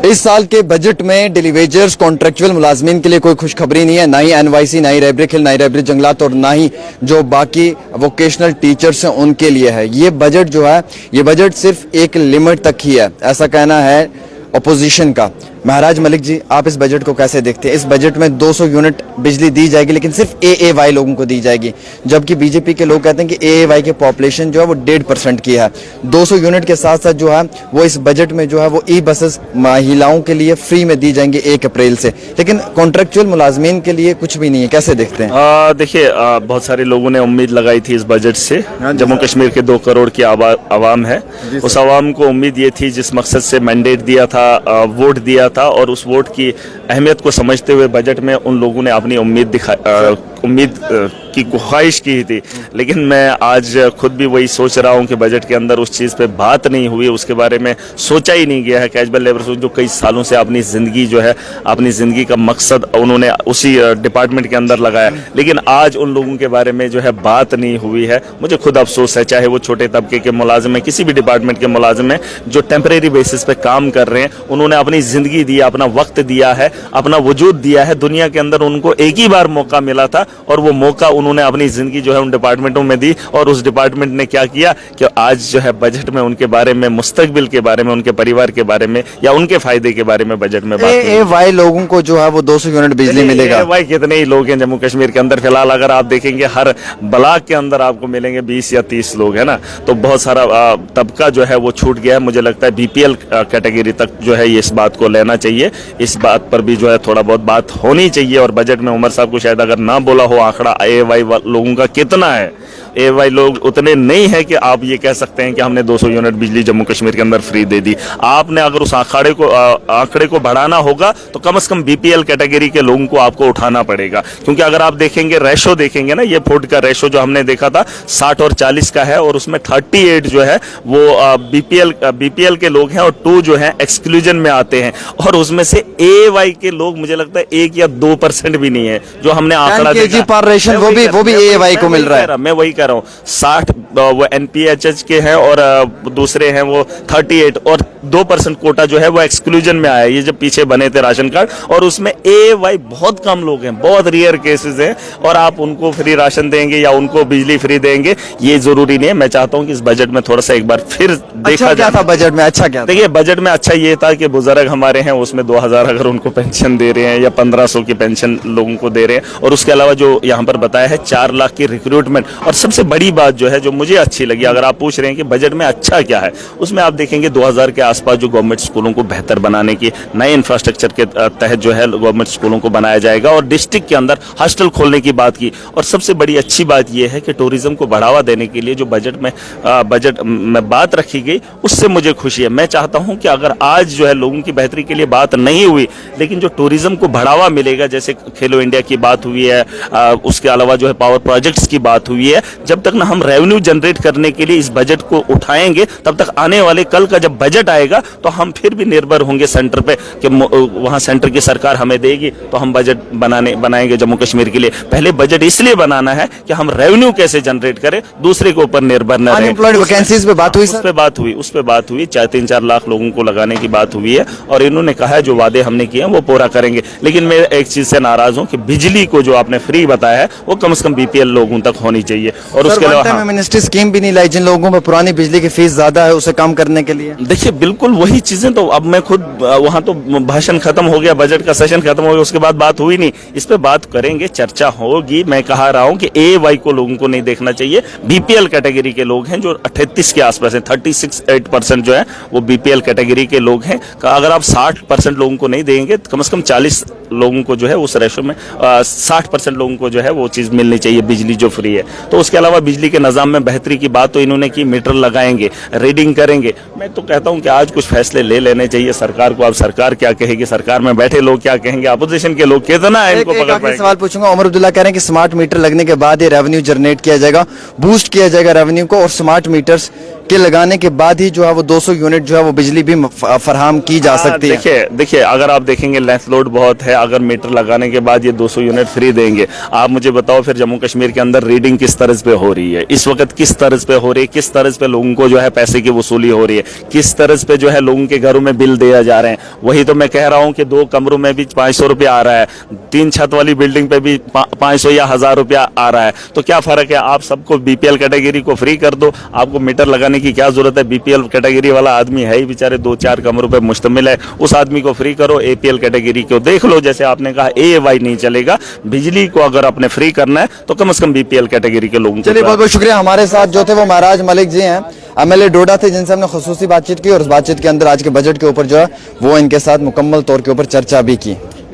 इस साल के बजट में डेली वेजर्स कॉन्ट्रेक्चुअल मुलाजमीन के लिए कोई खुशखबरी नहीं है, ना ही एनवाईसी, ना ही रैबरिक हिल, ना ही रैबरिक जंगलात और ना ही जो बाकी वोकेशनल टीचर्स हैं उनके लिए है। ये बजट जो है, ये बजट सिर्फ एक लिमिट तक ही है, ऐसा कहना है अपोजिशन का। महाराज मलिक जी, आप इस बजट को कैसे देखते हैं? इस बजट में 200 यूनिट बिजली दी जाएगी, लेकिन सिर्फ एएवाई लोगों को दी जाएगी, जबकि बीजेपी के लोग कहते हैं कि एएवाई की पॉपुलेशन जो है वो 1.5% की है। 200 यूनिट के साथ साथ जो है वो इस बजट में जो है वो ई बसेस महिलाओं के लिए फ्री में दी जाएंगी 1 अप्रैल से, लेकिन कॉन्ट्रेक्चुअल मुलाजमीन के लिए कुछ भी नहीं है। कैसे देखते हैं? देखिए, बहुत सारे लोगों ने उम्मीद लगाई थी इस बजट से। जम्मू कश्मीर के 2 करोड़ की आवाम है, उस आवाम को उम्मीद ये थी, जिस मकसद से मैंडेट दिया था, वोट दिया था, और उस वोट की अहमियत को समझते हुए बजट में उन लोगों ने अपनी उम्मीद की ख्वाहिश की थी। लेकिन मैं आज खुद भी वही सोच रहा हूं कि बजट के अंदर उस चीज़ पे बात नहीं हुई, उसके बारे में सोचा ही नहीं गया है। कैजुअल लेबर जो कई सालों से अपनी ज़िंदगी जो है, अपनी ज़िंदगी का मकसद उन्होंने उसी डिपार्टमेंट के अंदर लगाया, लेकिन आज उन लोगों के बारे में जो है बात नहीं हुई है। मुझे खुद अफसोस है, चाहे वो छोटे तबके के मुलाजिम हैं, किसी भी डिपार्टमेंट के मुलाजिम हैं जो टेम्परेरी बेसिस पे काम कर रहे हैं, उन्होंने अपनी ज़िंदगी दी, अपना वक्त दिया है, अपना वजूद दिया है। दुनिया के अंदर उनको एक ही बार मौका मिला था और वो मौका उन्होंने अपनी जिंदगी जो है उन डिपार्टमेंटों में दी, और उस डिपार्टमेंट ने क्या किया कि आज जो है बजट में उनके बारे में, मुस्तकबिल के बारे में, उनके परिवार के बारे में या उनके फायदे के बारे में बजट में बात की। एएवाई लोगों को जो है वो 200 यूनिट बिजली मिलेगा। एएवाई कितने ही लोग हैं जम्मू कश्मीर के अंदर? फिलहाल अगर आप देखेंगे हर ब्लॉक के अंदर आपको मिलेंगे 20 या 30 लोग, है ना। तो बहुत सारा तबका जो है वो छूट गया है। मुझे लगता है बीपीएल कैटेगरी तक जो है ये इस बात को लेना चाहिए, इस बात पर भी जो है थोड़ा बहुत बात होनी चाहिए। और बजट में उमर साहब को शायद अगर ना बोला हो आंकड़ा एएवाई लोगों का कितना है, एएवाई लोग उतने नहीं है कि आप ये कह सकते हैं कि हमने 200 यूनिट बिजली जम्मू कश्मीर के अंदर फ्री दे दी। आपने अगर उस आंकड़े को बढ़ाना होगा तो कम से कम बीपीएल कैटेगरी के लोगों को आपको उठाना पड़ेगा, क्योंकि अगर आप देखेंगे, रेशो देखेंगे ना, ये फूड का रेशो जो हमने देखा था 60 और 40 का है, और उसमें 38 जो है वो बीपीएल के लोग हैं और 2 जो है एक्सक्लूजन में आते हैं, और उसमें से एएवाई के लोग मुझे लगता है 1 या 2% भी नहीं है जो हमने आंकड़ा देखा। वो भी एएवाई को मिल रहा है। मैं वही कह रहा हूँ, 60 वो एनपीएचएच के हैं और दूसरे हैं वो 38, और 2% कोटा जो है वो एक्सक्लूजन में आया, ये जब पीछे बने थे राशन कार्ड, और उसमें एएवाई बहुत कम लोग हैं, बहुत रियर केसेस हैं, और आप उनको फ्री राशन देंगे या उनको बिजली फ्री देंगे, ये जरूरी नहीं है। मैं चाहता हूँ कि इस बजट में थोड़ा सा एक बार फिर देखा क्या था बजट में? अच्छा क्या? देखिए, बजट में अच्छा ये था कि बुजुर्ग हमारे हैं, उसमें 2000 अगर उनको पेंशन दे रहे हैं या 1500 की पेंशन लोगों को दे रहे हैं, और उसके अलावा जो यहाँ पर बताया है 4 लाख की रिक्रूटमेंट। और सबसे बड़ी बात जो है, जो मुझे अच्छी लगी, अगर आप पूछ रहे हैं कि बजट में अच्छा क्या है, उसमें आप देखेंगे 2000 के आसपास जो गवर्नमेंट स्कूलों को बेहतर बनाने की नए इंफ्रास्ट्रक्चर के तहत जो है गवर्नमेंट स्कूलों को बनाया जाएगा, और डिस्ट्रिक्ट के अंदर हॉस्टल खोलने की बात की। और सबसे बड़ी अच्छी बात यह है कि टूरिज्म को बढ़ावा देने के लिए जो बजट में बात रखी गई, उससे मुझे खुशी है। मैं चाहता हूं कि अगर आज जो है लोगों की बेहतरी के लिए बात नहीं हुई, लेकिन जो टूरिज्म को बढ़ावा मिलेगा, जैसे खेलो इंडिया की बात हुई है, उसके अलावा जो है पावर प्रोजेक्ट्स की बात हुई है, जब तक ना हम रेवेन्यू जनरेट करने के लिए इस बजट को उठाएंगे, तब तक आने वाले कल का जब बजट आएगा तो हम फिर भी निर्भर होंगे सेंटर पे कि वहां सेंटर की सरकार हमें देगी तो हम बजट बनाएंगे जम्मू कश्मीर के लिए। पहले बजट इसलिए बनाना है कि हम रेवेन्यू कैसे जनरेट करें, दूसरे के ऊपर निर्भर न रहें। वैकेंसीज पे बात हुई, उस पे बात हुई 3-4 लाख लोगों को लगाने की बात हुई है, और इन्होंने कहा है जो वादे हमने किए हैं वो पूरा करेंगे। लेकिन मैं एक चीज से नाराज हूं कि बिजली को जो आपने फ्री बताया है वो कम से कम बीपीएल लोगों तक होनी चाहिए। और उसके अलावा मिनिस्ट्री स्कीम भी नहीं लाई जिन लोगों में पुरानी बिजली की फीस ज्यादा है, उसे कम करने के लिए। देखिए, बिल्कुल वही चीजें, तो अब मैं खुद वहां तो भाषण खत्म हो गया, बजट का सेशन खत्म हो गया, उसके बाद बात हुई नहीं। इस पे बात करेंगे, चर्चा होगी। मैं कह रहा हूं कि एएवाई को लोगों को नहीं देखना चाहिए, बीपीएल कैटेगरी के लोग हैं जो 38 के आसपास है, 36-8% जो है वो बीपीएल कैटेगरी के लोग हैं। अगर आप 60% लोगों को नहीं देंगे, कम से कम 40 लोगों को जो है उस रेशो में 60% लोगों को जो है वो चीज मिलनी चाहिए, बिजली जो फ्री है। तो उसके अलावा बिजली के निजाम में बेहतरी की बात तो इन्होंने की, मीटर लगाएंगे, रीडिंग करेंगे। मैं तो कहता हूं कि आज कुछ फैसले ले लेने चाहिए सरकार को। अब सरकार क्या कहेगी, सरकार में बैठे लोग क्या कहेंगे, अपोजिशन के लोग कितना है इनको पकड़ पाएंगे। सवाल पूछूंगा, उमर अब्दुल्ला कह रहे हैं कि स्मार्ट मीटर लगने के बाद ये रेवेन्यू जनरेट किया जाएगा, बूस्ट किया जाएगा रेवेन्यू को, और स्मार्ट मीटर्स के लगाने के बाद ही जो है वो 200 यूनिट जो है वो बिजली भी फराहम की जा सकती है। देखिए अगर आप देखेंगे लेंथ लोड बहुत है, अगर मीटर लगाने के बाद ये 200 यूनिट फ्री देंगे, आप मुझे बताओ फिर जम्मू कश्मीर के अंदर रीडिंग किस तरह पे हो रही है, इस वक्त किस तरह पे हो रही है, किस तरह पे लोगों को जो है पैसे की वसूली हो रही है, किस तरह पे जो है लोगों के घरों में बिल दिया जा रहे हैं। वही तो मैं कह रहा हूँ कि 2 कमरों में भी 500 रुपया आ रहा है, 3 छत वाली बिल्डिंग पे भी 500 या 1000 रुपया आ रहा है। तो क्या फर्क है, आप सबको बीपीएल कैटेगरी को फ्री कर दो, आपको मीटर लगाने की क्या जरूरत है। बीपीएल कैटेगरी वाला आदमी है ही बेचारे 2-4 कमरों पे मुश्तमिल है, उस आदमी को फ्री करो। एपीएल कैटेगरी को देख लो, जैसे आपने कहा एएवाई नहीं चलेगा, बिजली को अगर आपने फ्री करना है तो कम से कम बीपीएल कैटेगरी के लोगों को। चलिए बहुत बहुत शुक्रिया। हमारे साथ जो थे वो महाराज मलिक जी हैं, एमएलए डोडा थे, जिनसे हमने खुसूसी बातचीत की और उस बातचीत के अंदर आज के बजट के ऊपर जो है वो इनके साथ मुकम्मल तौर के ऊपर चर्चा भी की।